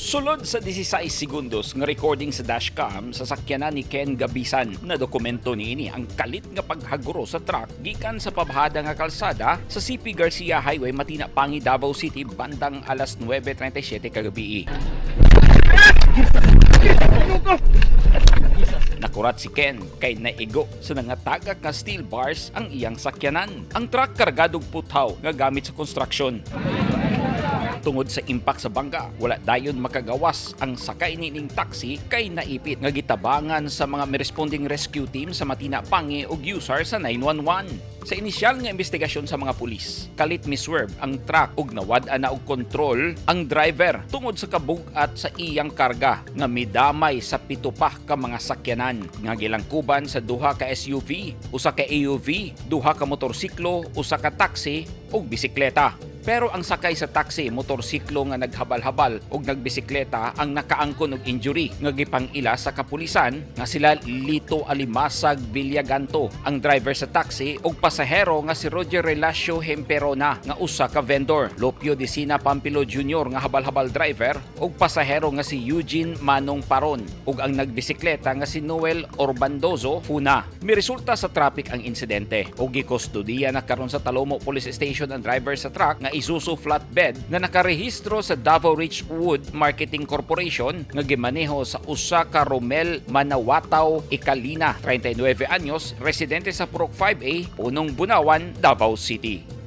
Sulod sa 16 segundos nga recording sa dashcam sa sakyanan ni Ken Gabisan na dokumento niini ang kalit nga paghaguro sa truck gikan sa pabahada nga kalsada sa CP Garcia Highway Matina Pangi, Davao City bandang alas 9:37 kagabi. Nakurat si Ken kay naigo sa nangatagak nga steel bars ang iyang sakyanan. Ang truck kargadog putaw nga gamit sa construction. Tungod sa impact sa bangga, wala dayon makagawas ang sakay nining taxi kay naipit nga gitabangan sa mga responding rescue team sa Matina Pangi ug USAR sa 911. Sa inisyal nga investigasyon sa mga pulis, kalit miswerve ang truck ug nawad-an na og kontrol ang driver tungod sa kabug-at sa iyang karga nga midamay sa pito pa ka mga sakyanan nga gilangkuban sa duha ka SUV, usa ka AUV, duha ka motorsiklo, usa ka taxi ug bisikleta. Pero ang sakay sa taxi, motorsiklo nga naghabal-habal ug nagbisikleta ang nakaangkon og injury nga gipangila sa kapulisan nga sila Lito Alimasag Villaganto, ang driver sa taxi ug pasahero nga si Roger Relacio Hemperona nga usa ka vendor, Lopio Dicina Pampilo Jr. nga habal-habal driver ug pasahero nga si Eugene Manong Paron ug ang nagbisikleta nga si Noel Orbandozo Funa. Miresulta sa traffic ang insidente ug gikustodiya na karon sa Talomo Police Station ang driver sa truck nga Isuzu flatbed na nakarehistro sa Davao Richwood Marketing Corporation nga gimaneho sa usa ka Romel Manawataw Ikalina, 39 anyos, residente sa Purok 5A, Punong Bunawan, Davao City.